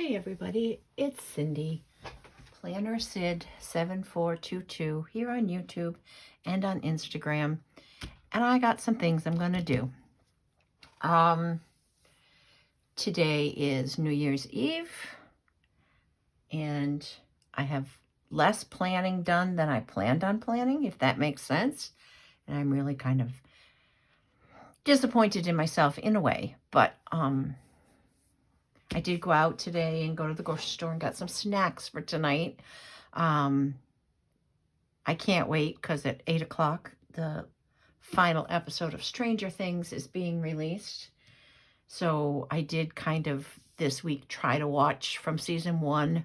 Hey everybody, it's Cindy, Planner Sid 7422 here on YouTube and on Instagram, and I got some things I'm going to do. Today is New Year's Eve, and I have less planning done than I planned on planning, if that makes sense, and I'm really kind of disappointed in myself in a way, but I did go out today and go to the grocery store and got some snacks for tonight. I can't wait because at 8 o'clock, the final episode of Stranger Things is being released. So I did kind of this week try to watch from season 1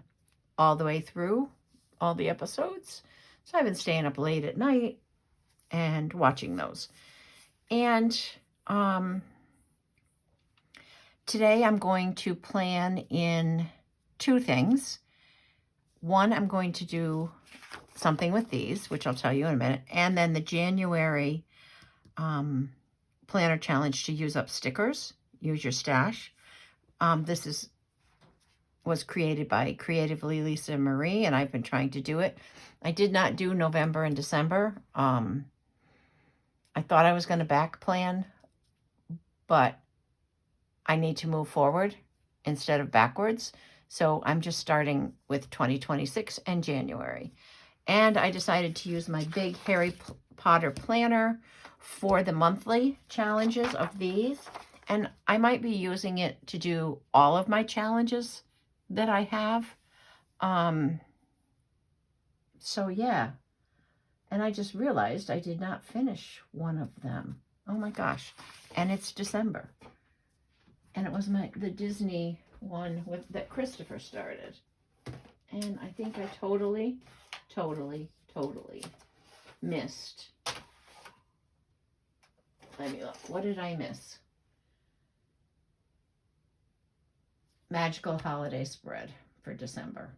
all the way through all the episodes. So I've been staying up late at night and watching those. And today I'm going to plan in 2 things. One, I'm going to do something with these, which I'll tell you in a minute, and then the January planner challenge to use up stickers, use your stash. This was created by Creatively Lisa Marie, and I've been trying to do it. I did not do November and December. I thought I was going to back plan, but I need to move forward instead of backwards. So I'm just starting with 2026 and January. And I decided to use my big Harry Potter planner for the monthly challenges of these. And I might be using it to do all of my challenges that I have. So yeah. And I just realized I did not finish one of them. Oh my gosh. And it's December. And it was the Disney one that Christopher started. And I think I totally missed. Let me look. What did I miss? Magical Holiday Spread for December.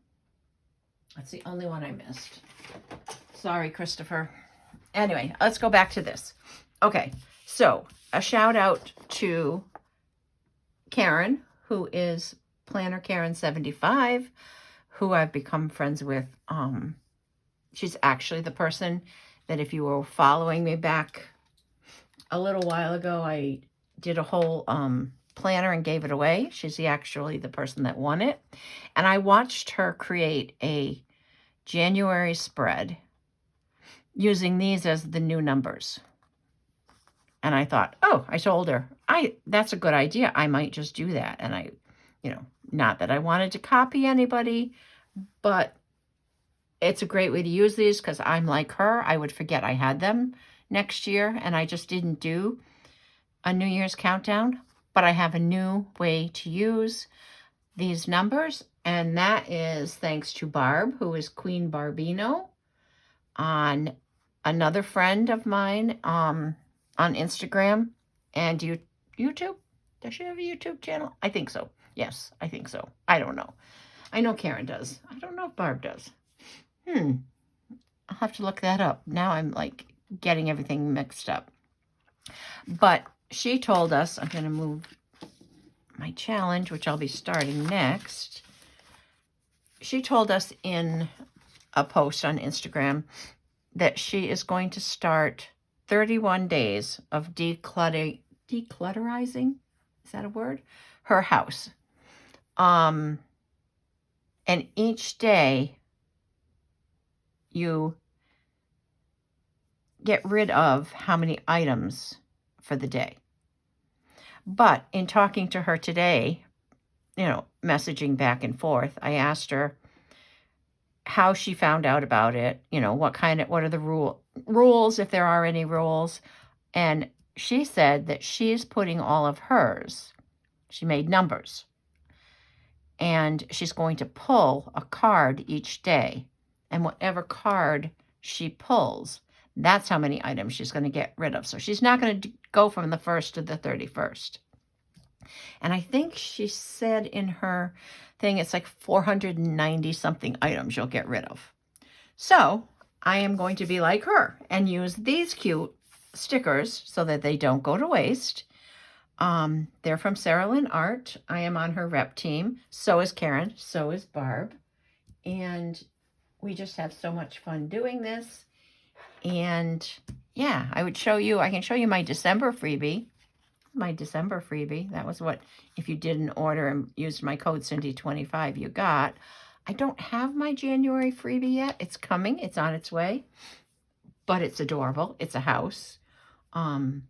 That's the only one I missed. Sorry, Christopher. Anyway, let's go back to this. Okay, so a shout out to Karen, who is Planner Karen 75, who I've become friends with. She's actually the person that if you were following me back a little while ago, I did a whole planner and gave it away. She's actually the person that won it. And I watched her create a January spread using these as the new numbers. And I thought, oh, I told her, that's a good idea. I might just do that. And I, not that I wanted to copy anybody, but it's a great way to use these because I'm like her. I would forget I had them next year, and I just didn't do a New Year's countdown. But I have a new way to use these numbers, and that is thanks to Barb, who is Queen Barbino, on another friend of mine, on Instagram and YouTube. Does she have a YouTube channel? I think so. Yes, I think so. I don't know. I know Karen does. I don't know if Barb does. I'll have to look that up. Now I'm like getting everything mixed up. But she told us, I'm going to move my challenge, which I'll be starting next. She told us in a post on Instagram that she is going to start 31 days of declutterizing, is that a word? Her house. And each day you get rid of how many items for the day. But in talking to her today, messaging back and forth, I asked her how she found out about it, what are the rules, if there are any rules. And she said that she's putting all of hers, she made numbers, and she's going to pull a card each day. And whatever card she pulls, that's how many items she's going to get rid of. So she's not going to go from the 1st to the 31st. And I think she said in her thing, it's like 490 something items you'll get rid of. So I am going to be like her and use these cute stickers so that they don't go to waste. They're from Sarah Lynn Art. I am on her rep team. So is Karen. So is Barb. And we just have so much fun doing this. And yeah, I can show you my December freebie. That was what, if you did an order and used my code Cindy25, you got. I don't have my January freebie yet. It's coming. It's on its way. But it's adorable. It's a house. And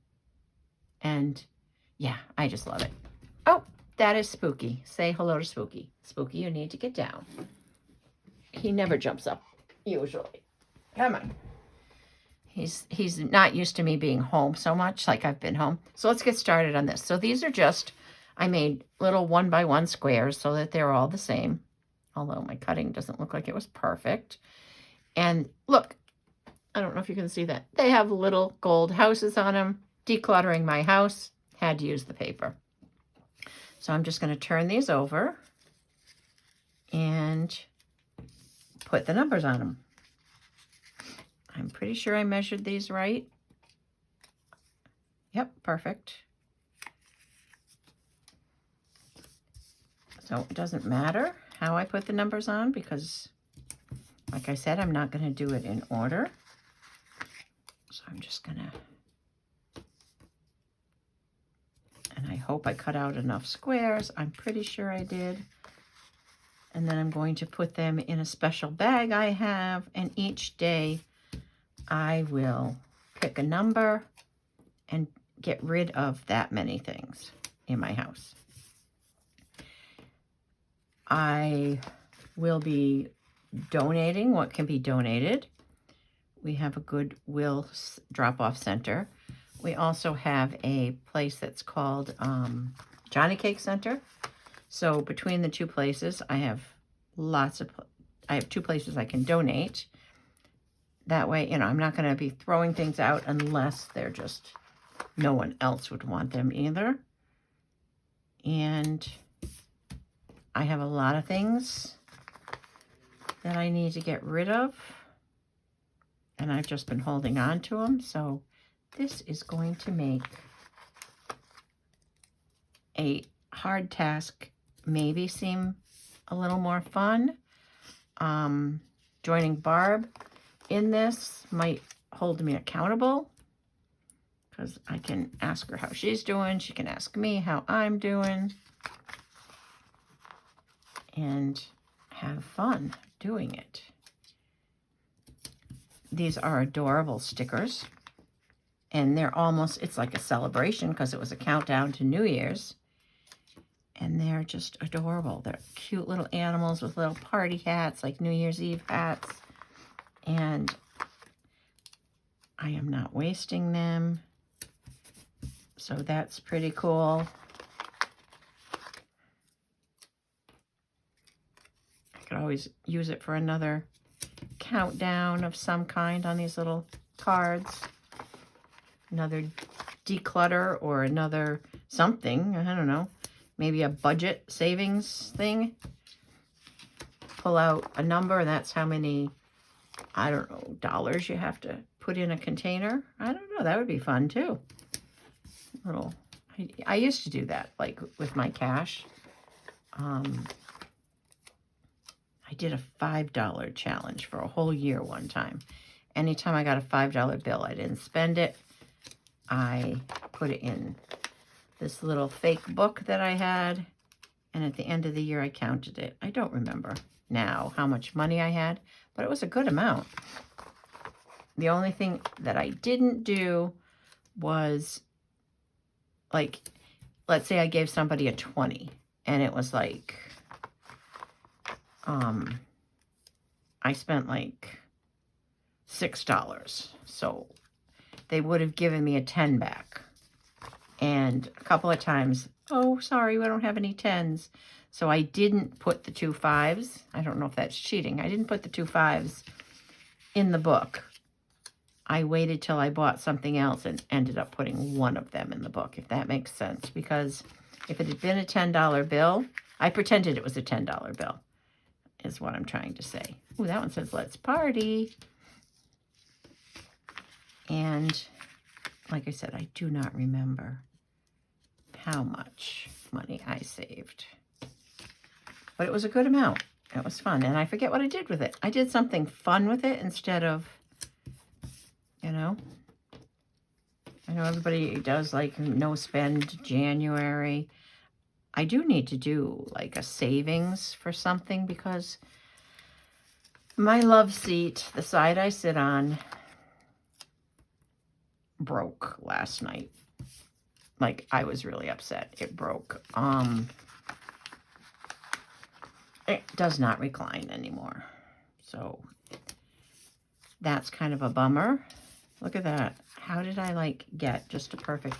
yeah, I just love it. Oh, that is Spooky. Say hello to Spooky. Spooky, you need to get down. He never jumps up, usually. Come on. He's not used to me being home so much, like I've been home. So let's get started on this. So these are just, I made little 1x1 squares so that they're all the same. Although my cutting doesn't look like it was perfect. And look, I don't know if you can see that. They have little gold houses on them. Decluttering my house, had to use the paper. So I'm just going to turn these over and put the numbers on them. I'm pretty sure I measured these right. Yep, perfect. So it doesn't matter how I put the numbers on because, like I said, I'm not going to do it in order. So I'm just going to, and I hope I cut out enough squares. I'm pretty sure I did. And then I'm going to put them in a special bag I have, and each day I will pick a number and get rid of that many things in my house. I will be donating what can be donated. We have a Goodwill drop-off center. We also have a place that's called Johnny Cake Center. So between the two places, I have two places I can donate. That way, you know, I'm not going to be throwing things out unless they're just, no one else would want them either. And I have a lot of things that I need to get rid of. And I've just been holding on to them. So this is going to make a hard task maybe seem a little more fun. Joining Barb in this might hold me accountable because I can ask her how she's doing. She can ask me how I'm doing and have fun doing it. These are adorable stickers and they're almost, it's like a celebration because it was a countdown to New Year's. And they're just adorable. They're cute little animals with little party hats, like New Year's Eve hats. And I am not wasting them. So that's pretty cool. I could always use it for another countdown of some kind on these little cards. Another declutter or another something. I don't know. Maybe a budget savings thing. Pull out a number, and that's how many, I don't know, dollars you have to put in a container. I don't know. That would be fun too. I used to do that, like with my cash. I did a $5 challenge for a whole year one time. Anytime I got a $5 bill, I didn't spend it. I put it in this little fake book that I had, and at the end of the year I counted it. I don't remember now how much money I had, but it was a good amount. The only thing that I didn't do was, like, let's say I gave somebody a 20 and it was like I spent like $6, so they would have given me a 10 back. And a couple of times, oh, sorry, we don't have any 10s. So I didn't put the 2 5s. I don't know if that's cheating. I didn't put the 2 5s in the book. I waited till I bought something else and ended up putting one of them in the book, if that makes sense. Because if it had been a $10 bill, I pretended it was a $10 bill, is what I'm trying to say. Ooh, that one says, let's party. And like I said, I do not remember how much money I saved. But it was a good amount. It was fun. And I forget what I did with it. I did something fun with it instead of, you know. I know everybody does like no spend January. I do need to do like a savings for something because my love seat, the side I sit on, broke last night. Like, I was really upset. It broke. It does not recline anymore. So that's kind of a bummer. Look at that. How did I like get just a perfect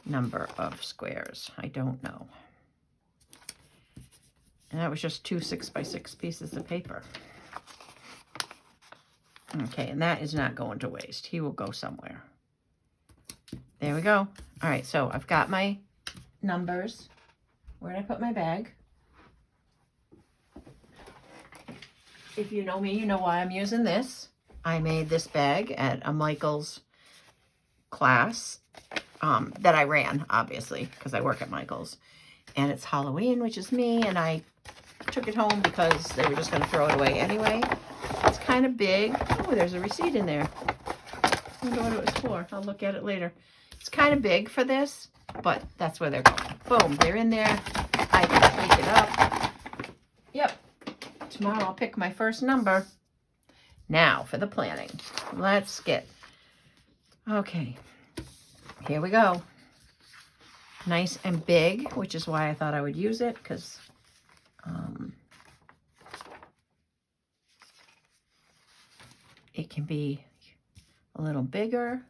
number of squares? I don't know. And that was just 2 6x6 pieces of paper. Okay, and that is not going to waste. He will go somewhere. There we go. All right, so I've got my numbers. Where did I put my bag? If you know me, you know why I'm using this. I made this bag at a Michael's class that I ran, obviously, because I work at Michael's. And it's Halloween, which is me, and I took it home because they were just going to throw it away anyway. It's kind of big. Oh, there's a receipt in there. I wonder what it was for. I'll look at it later. It's kind of big for this, but that's where they're going. Boom, they're in there. I can pick it up. Yep. Tomorrow I'll pick my first number. Now for the planning. Let's get... Okay. Here we go. Nice and big, which is why I thought I would use it, because it can be a little bigger.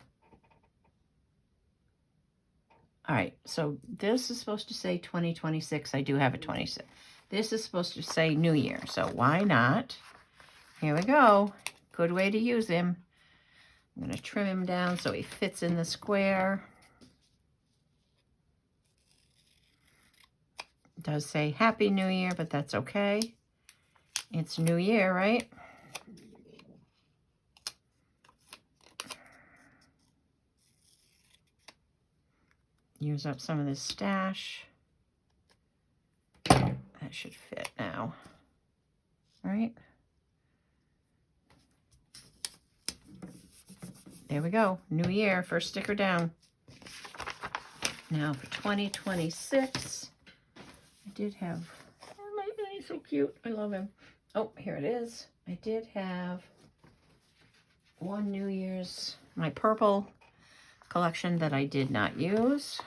All right, so this is supposed to say 2026. I do have a 26. This is supposed to say New Year, so why not? Here we go. Good way to use him. I'm going to trim him down so he fits in the square. It does say Happy New Year, but that's okay. It's New Year, right? Use up some of this stash. That should fit now, right? There we go. New Year, first sticker down. Now for 2026, I did have, oh my God, he's so cute. I love him. Oh, here it is. I did have one New Year's, my purple collection that I did not use.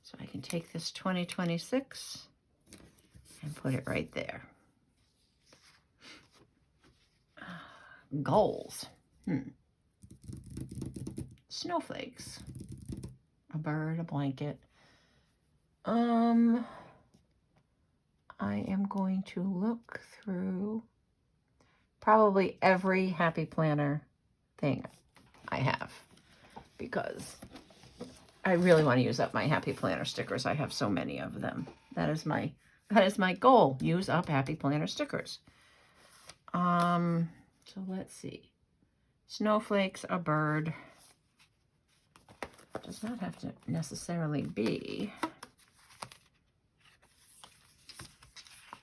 So I can take this 2026 and put it right there. Goals. Snowflakes. A bird, a blanket. I am going to look through probably every Happy Planner thing I have, because I really want to use up my Happy Planner stickers. I have so many of them. That is my goal. Use up Happy Planner stickers. So let's see. Snowflakes, a bird. Does not have to necessarily be.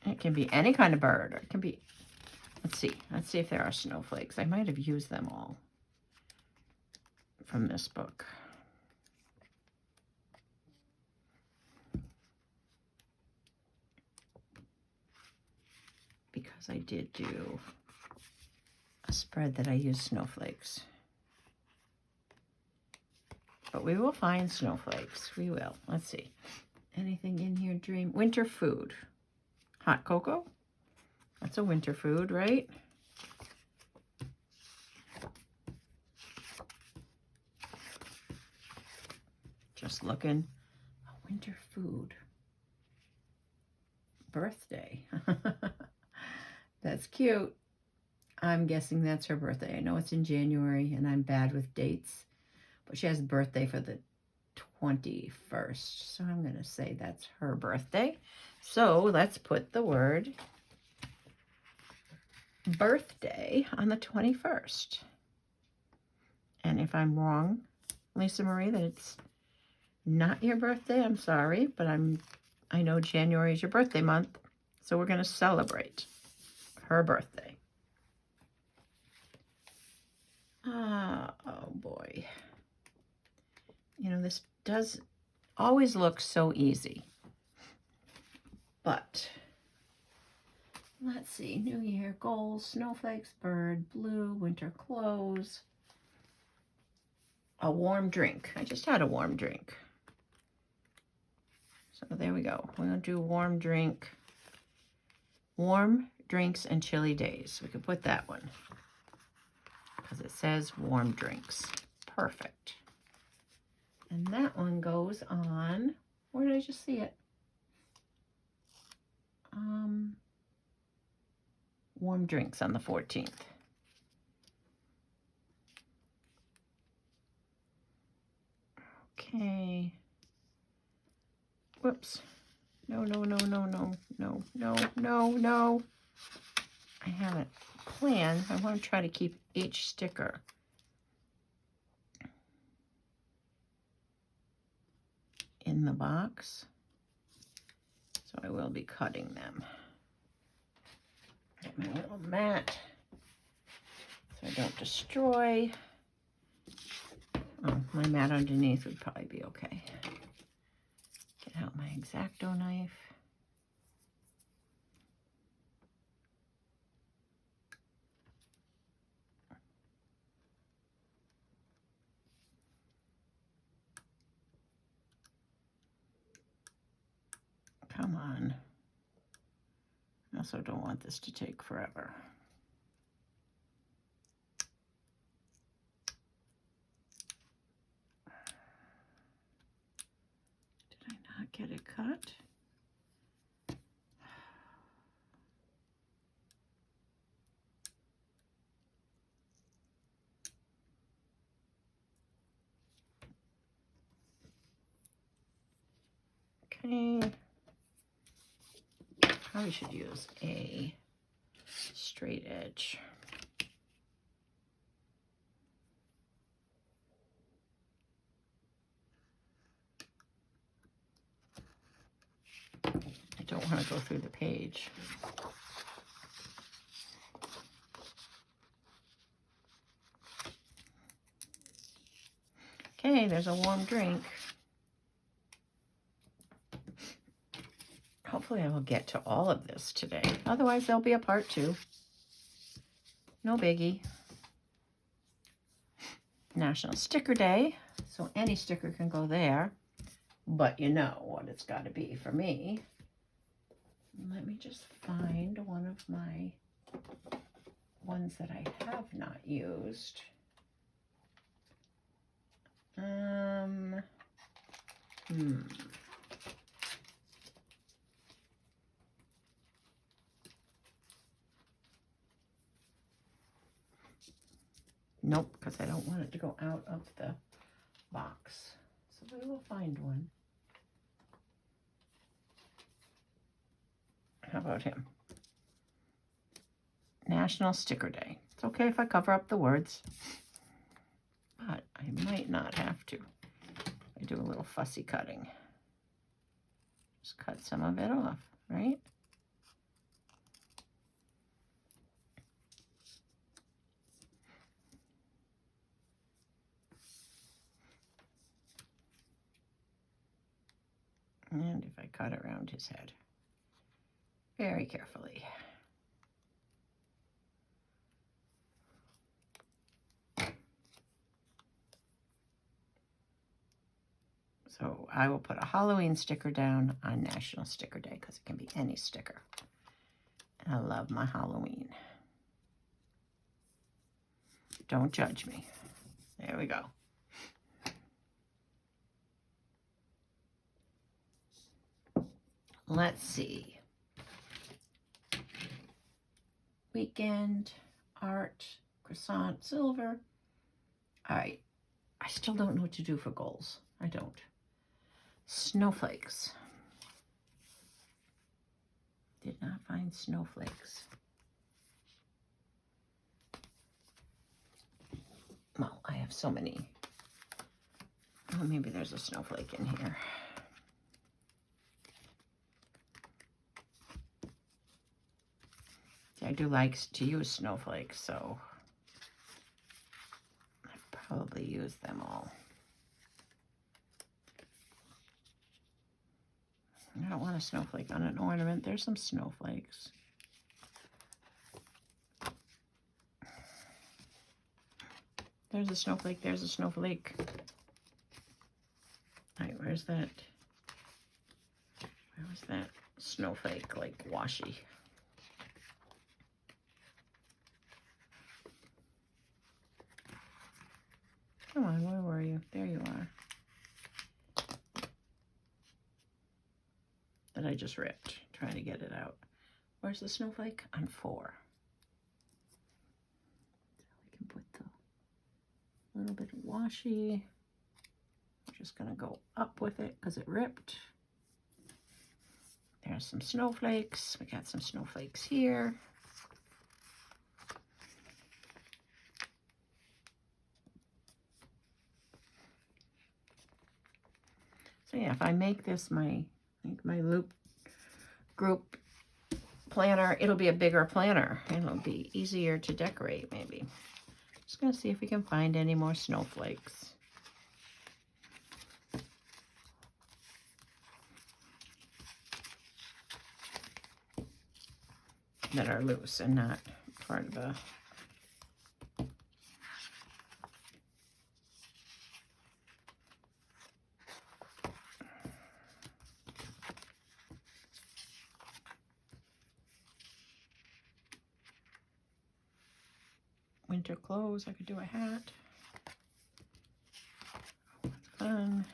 It can be any kind of bird. Or it can be, let's see if there are snowflakes. I might have used them all from this book. Because I did do a spread that I used snowflakes. But we will find snowflakes. We will. Let's see. Anything in here? Dream. Winter food. Hot cocoa. That's a winter food, right? Just looking. A winter food. Birthday. That's cute. I'm guessing that's her birthday. I know it's in January and I'm bad with dates, but she has a birthday for the 21st. So I'm going to say that's her birthday. So let's put the word birthday on the 21st. And if I'm wrong, Lisa Marie, that it's not your birthday, I'm sorry, but I know January is your birthday month, so we're going to celebrate her birthday. Oh boy. You know, this does always look so easy. But let's see, New Year, goals, snowflakes, bird, blue, winter clothes, a warm drink. I just had a warm drink. So there we go. We're going to do warm drink, warm drinks and chilly days. We could put that one because it says warm drinks. Perfect. And that one goes on, where did I just see it? Warm drinks on the 14th. Okay. Whoops. No. I have a plan. I want to try to keep each sticker in the box. So I will be cutting them. Get my little mat so I don't destroy. Oh, my mat underneath would probably be okay. Get out my X-Acto knife. Come on. I also don't want this to take forever. Did I not get it cut? Okay. Probably should use a straight edge. I don't want to go through the page. Okay, there's a warm drink. Hopefully I will get to all of this today. Otherwise, there'll be a part 2. No biggie. National Sticker Day. So any sticker can go there. But you know what it's got to be for me. Let me just find one of my ones that I have not used. Nope, because I don't want it to go out of the box. So we will find one. How about him? National Sticker Day. It's okay if I cover up the words, but I might not have to. I do a little fussy cutting. Just cut some of it off, right? And if I cut around his head very carefully. So I will put a Halloween sticker down on National Sticker Day because it can be any sticker. And I love my Halloween. Don't judge me. There we go. Let's see. Weekend, art, croissant, silver. All right. I still don't know what to do for goals. I don't. Snowflakes. Did not find snowflakes. Well, I have so many Oh, maybe there's a snowflake in here. See, I do like to use snowflakes, so I've probably used them all. I don't want a snowflake on an ornament. There's some snowflakes. There's a snowflake. There's a snowflake. All right, where's that? Where was that snowflake, like washi? Come on, where were you? There you are. That I just ripped, trying to get it out. Where's the snowflake? On 4. So we can put the little bit of washi. I'm just gonna go up with it because it ripped. There's some snowflakes. We got some snowflakes here. So yeah, if I make this my loop group planner, it'll be a bigger planner and it'll be easier to decorate maybe. Just gonna see if we can find any more snowflakes. That are loose and not part of a winter clothes. I could do a hat. That's fun.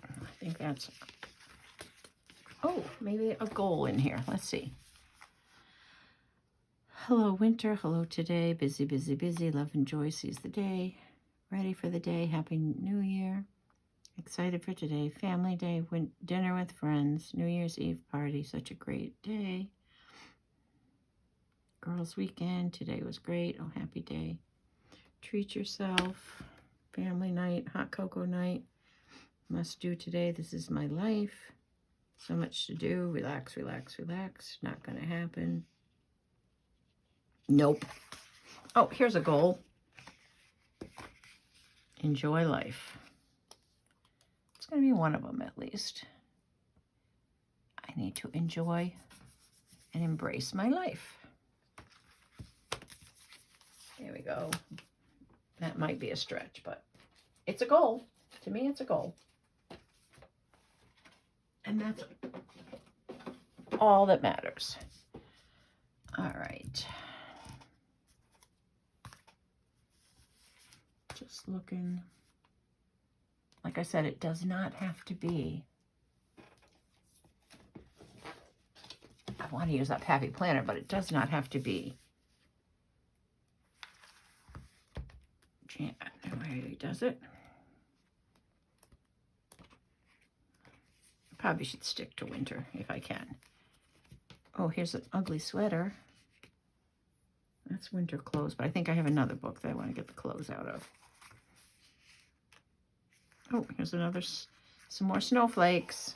I think that's, oh, maybe a goal in here. Let's see. Hello, winter. Hello, today. Busy, busy, busy. Love and joy seize the day. Ready for the day. Happy New Year. Excited for today. Family day. Dinner with friends. New Year's Eve party. Such a great day. Girls' weekend. Today was great. Oh, happy day. Treat yourself. Family night. Hot cocoa night. Must do today. This is my life. So much to do. Relax, relax, relax. Not going to happen. Nope. Oh, here's a goal. Enjoy life. It's going to be one of them at least. I need to enjoy and embrace my life. There we go. That might be a stretch, but it's a goal. To me, it's a goal. And that's all that matters. All right. Just looking. Like I said, it does not have to be. I want to use that Pappy Planner, but it does not have to be. January, does it? Probably should stick to winter if I can. Oh, here's an ugly sweater. That's winter clothes, but I think I have another book that I want to get the clothes out of. Oh, here's another, some more snowflakes.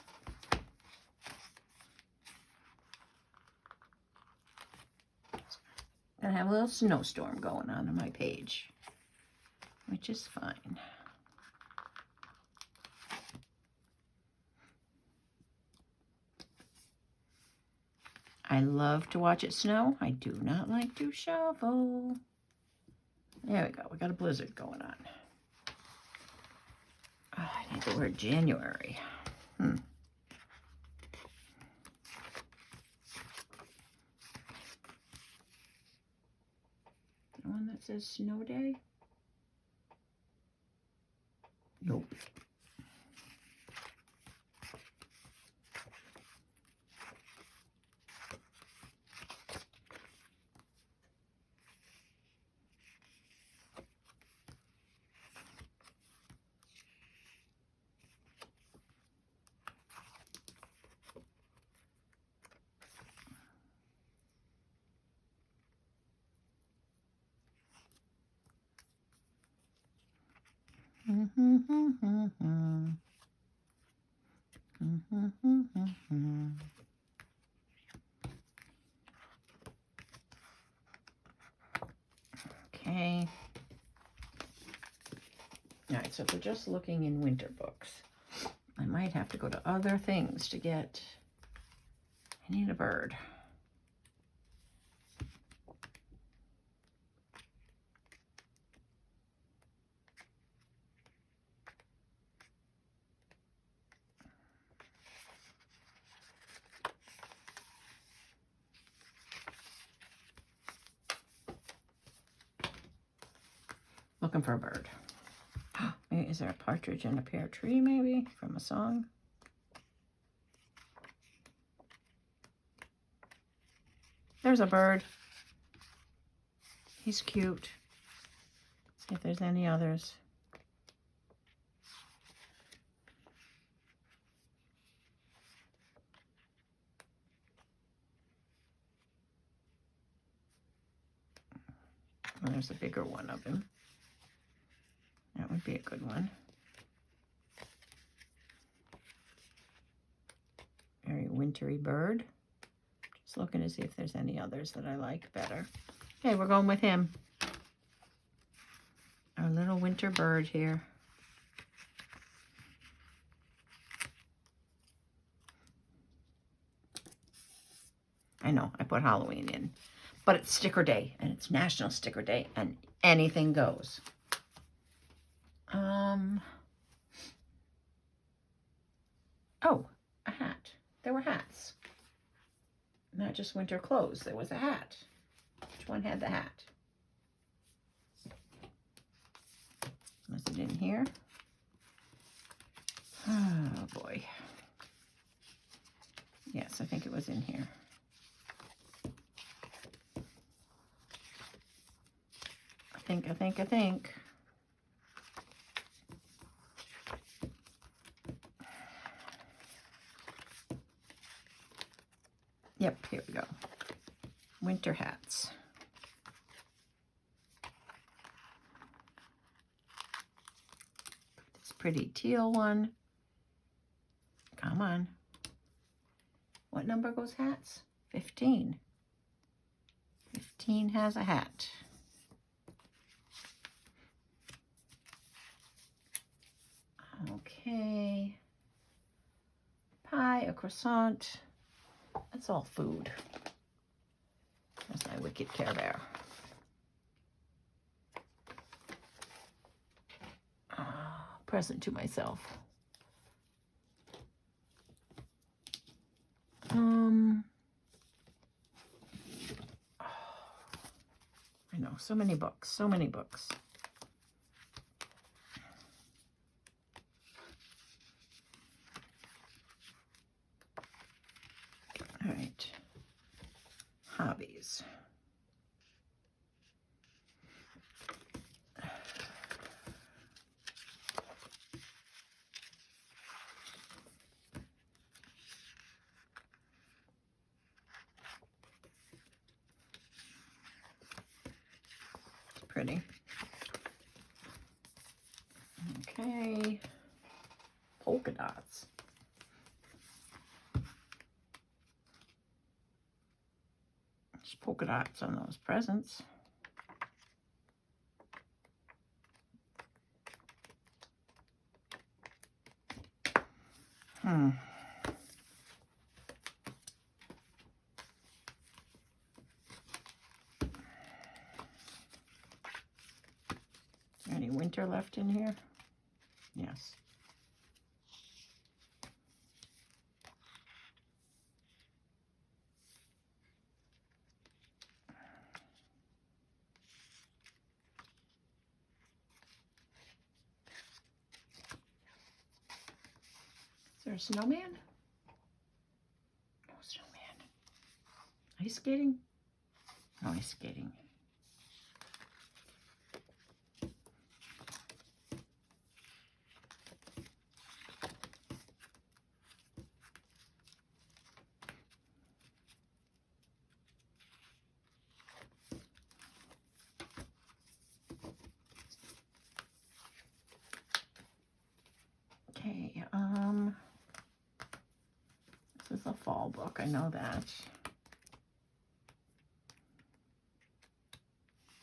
Gonna have a little snowstorm going on my page, which is fine. I love to watch it snow. I do not like to shovel. There we go. We got a blizzard going on. Oh, I need the word January. The one that says snow day? Nope. Okay. All right, so if we're just looking in winter books, I might have to go to other things to get, I need a bird. Looking for a bird. Is there a partridge in a pear tree, maybe, from a song? There's a bird. He's cute. See if there's any others. Well, there's a bigger one of him. That would be a good one. Very wintry bird. Just looking to see if there's any others that I like better. Okay, we're going with him. Our little winter bird here. I know, I put Halloween in. But it's sticker day, and it's National Sticker Day, and anything goes. Oh, a hat. There were hats. Not just winter clothes. There was a hat. Which one had the hat? Was it in here? Oh, boy. Yes, I think it was in here. I think. Yep, here we go. Winter hats. This pretty teal one. Come on. What number goes hats? 15. 15 has a hat. Okay. Pie, a croissant. That's all food. That's my wicked Care Bear. Present to myself. I know, so many books, so many books. All right, hobbies. It's pretty. Okay, polka dots. There's polka dots on those presents. Any winter left in here? Yes. Is there a snowman? No snowman. Ice skating? No ice skating. fall book. I know that.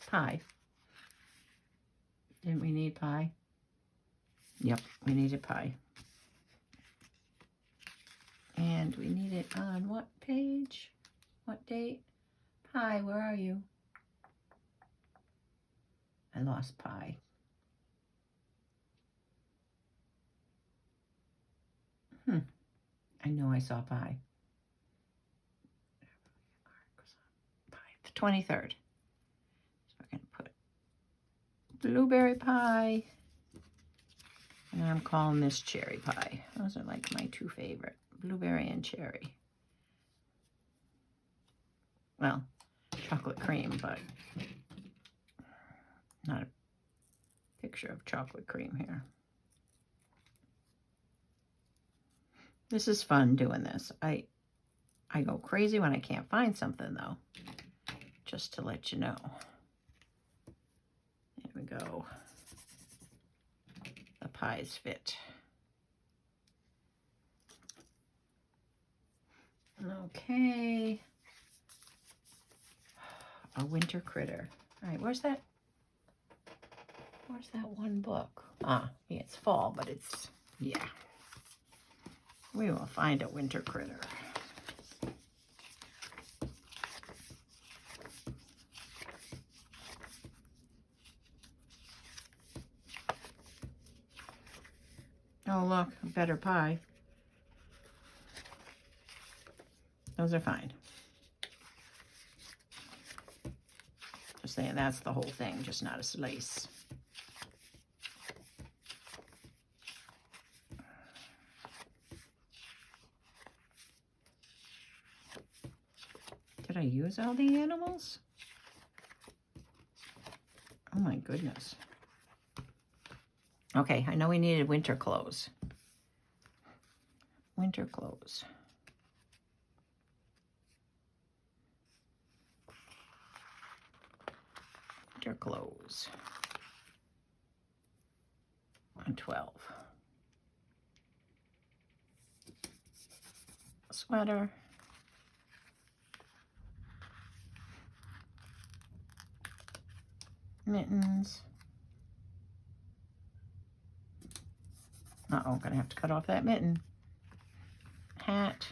Pie. Didn't we need pie? Yep, we needed pie. And we need it on what page? What date? Pie, where are you? I lost pie. I know I saw pie. Pie, the 23rd. So we're going to put blueberry pie. And I'm calling this cherry pie. Those are like my two favorite. Blueberry and cherry. Well, chocolate cream, but not a picture of chocolate cream here. This is fun doing this. I go crazy when I can't find something, though. Just to let you know. There we go. The pies fit. Okay. A winter critter. All right, where's that one book? Ah, yeah, it's fall, but it's, yeah. We will find a winter critter. Oh, look, a better pie. Those are fine. Just saying that's the whole thing, just not a slice. Did I use all the animals? Oh my goodness. Okay, I know we needed winter clothes. Winter clothes. Winter clothes. On 12. Sweater. Mittens. Uh-oh, gonna have to cut off that mitten. Hat.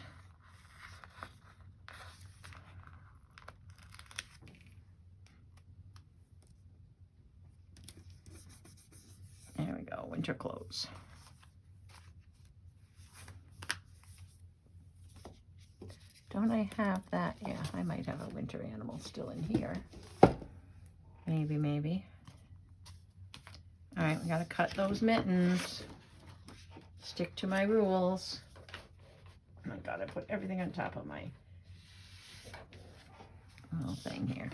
There we go, winter clothes. Don't I have that? Yeah, I might have a winter animal still in here. Maybe, maybe. All right, we gotta cut those mittens. Stick to my rules. Oh my God, I put everything on top of my little thing here.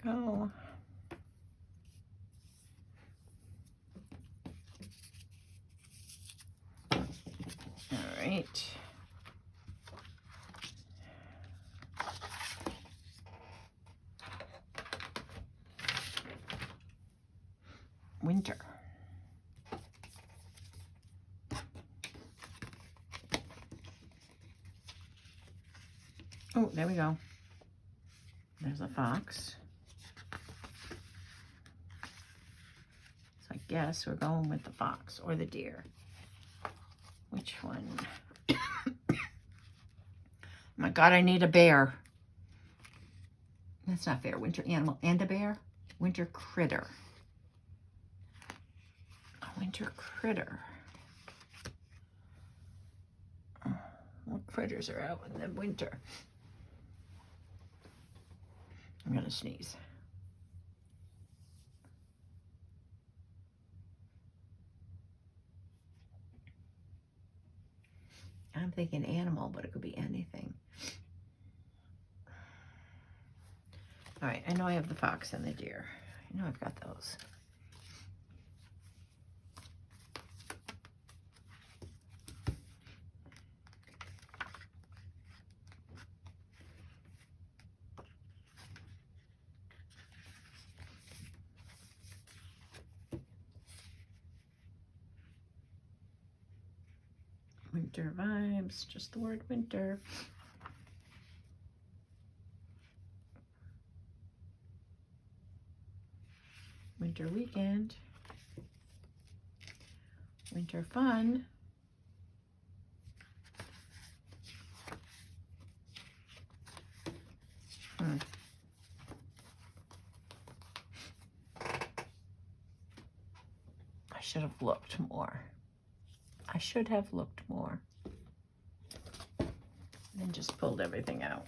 Go. All right. Winter. Oh, there we go. There's a fox. So I guess we're going with the fox or the deer. Which one? Oh my God, I need a bear. That's not fair. Winter animal and a bear? Winter critter. A winter critter. What critters are out in the winter? I'm gonna sneeze. I'm thinking animal, but it could be anything. All right, I know I have the fox and the deer. I know I've got those. Winter vibes, just the word winter. Winter weekend. Winter fun. I should have looked more. I should have looked more. And just pulled everything out.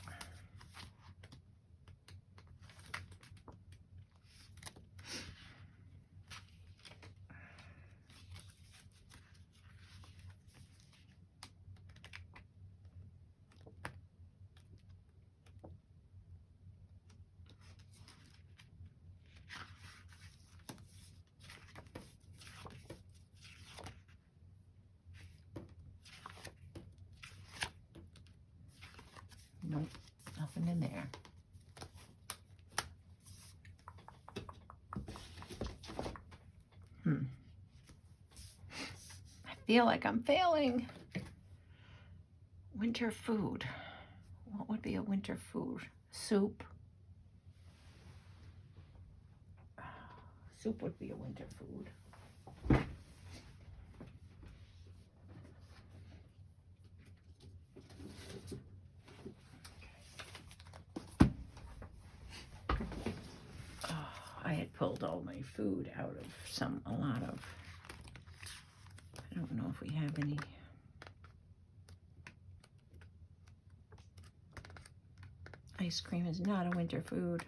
Nope, nothing in there. I feel like I'm failing. Winter food. What would be a winter food? Soup. Soup would be a winter food. I had pulled all my food out of a lot of, I don't know if we have any. Ice cream is not a winter food.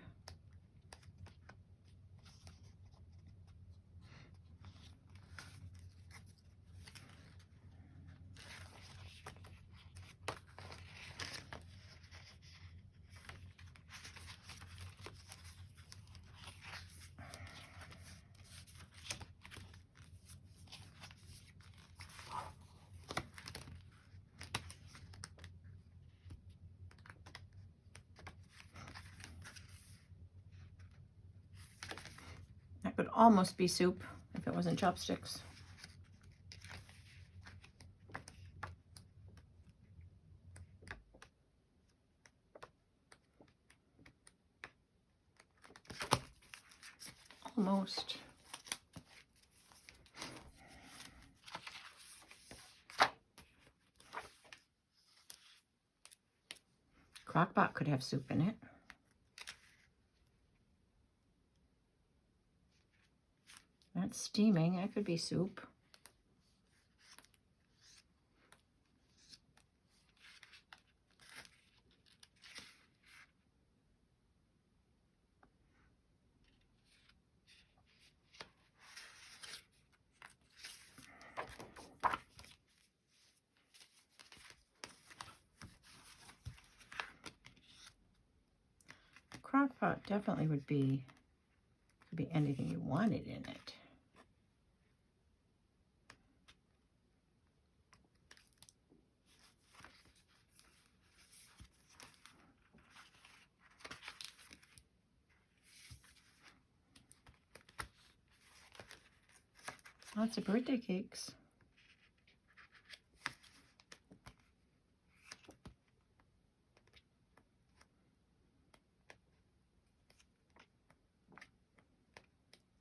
That could almost be soup if it wasn't chopsticks. Almost. Crock-pot could have soup in it. That's steaming. That could be soup. Crock-pot definitely could be anything you wanted in it. Lots of birthday cakes.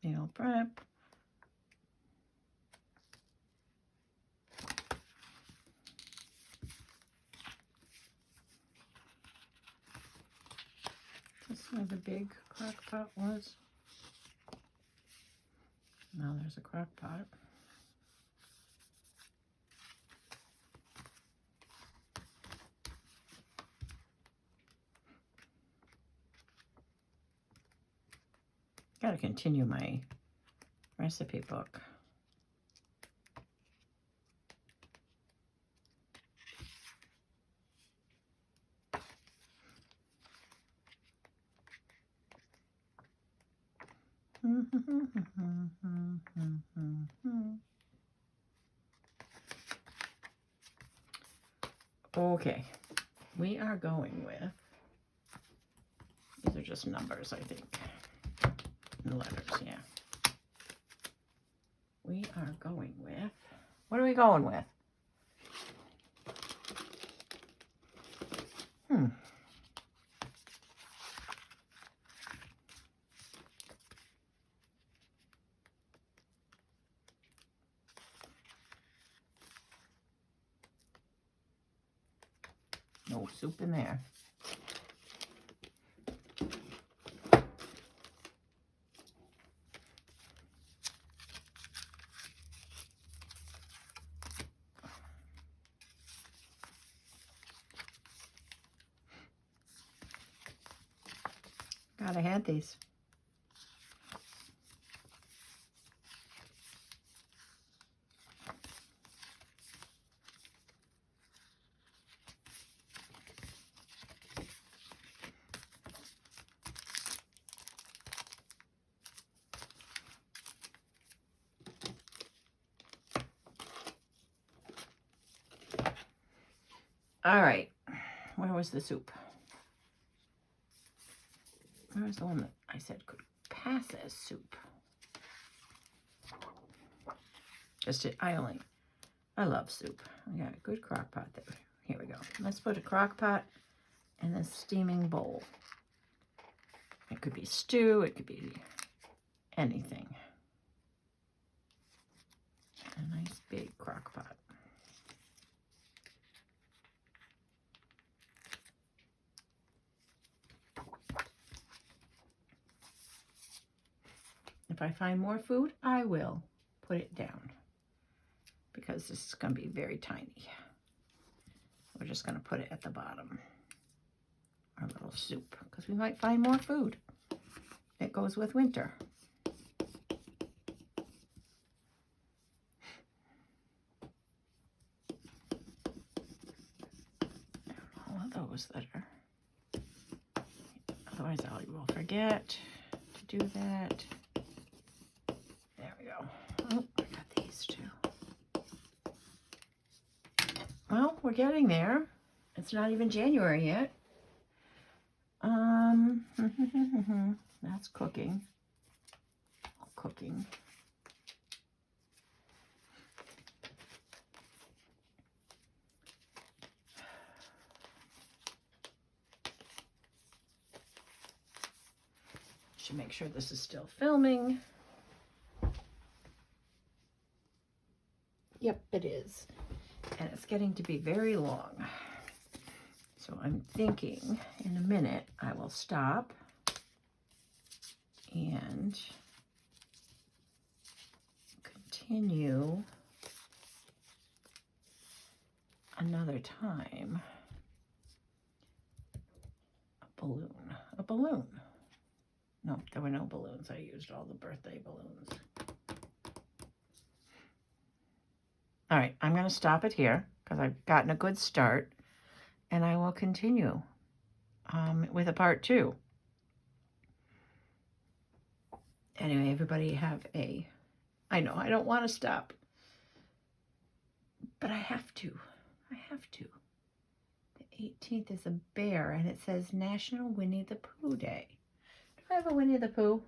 Meal prep. That's where the big crock pot was. Now there's a crock pot. Got to continue my recipe book. Okay, we are going with, these are just numbers, I think, and letters, yeah. We are going with, what are we going with? No soup in there. God, I had these. All right, where was the soup? Where was the one that I said could pass as soup? I love soup. I got a good crock pot there. Here we go. Let's put a crock pot in a steaming bowl. It could be stew, it could be anything. A nice big crock pot. If I find more food, I will put it down because this is going to be very tiny. We're just going to put it at the bottom, our little soup, because we might find more food. It goes with winter. All of those that are, otherwise I will forget to do that. There we go. Oh, I got these too. Well, we're getting there. It's not even January yet. That's cooking. Cooking. Should make sure this is still filming. Yep, it is. And it's getting to be very long. So I'm thinking in a minute I will stop and continue another time. A balloon. No, there were no balloons. I used all the birthday balloons. All right, I'm going to stop it here because I've gotten a good start, and I will continue with a part 2. Anyway, everybody have a, I know I don't want to stop, but I have to. The 18th is a bear, and it says National Winnie the Pooh Day. Do I have a Winnie the Pooh?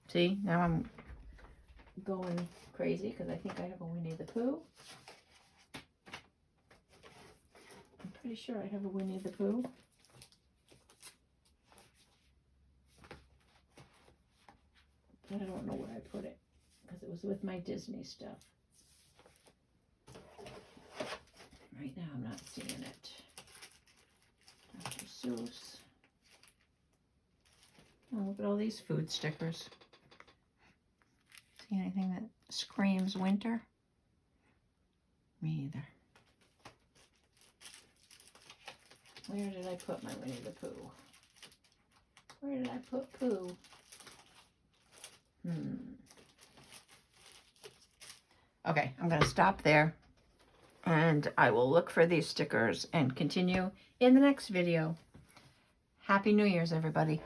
See, now I'm going crazy because I think I have a Winnie the Pooh. I'm pretty sure I have a Winnie the Pooh. But I don't know where I put it because it was with my Disney stuff. Right now I'm not seeing it. Dr. Seuss. Oh, look at all these food stickers. See anything that screams winter? Me either. Where did I put my Winnie the Pooh? Where did I put Pooh? Okay, I'm going to stop there. And I will look for these stickers and continue in the next video. Happy New Year's, everybody.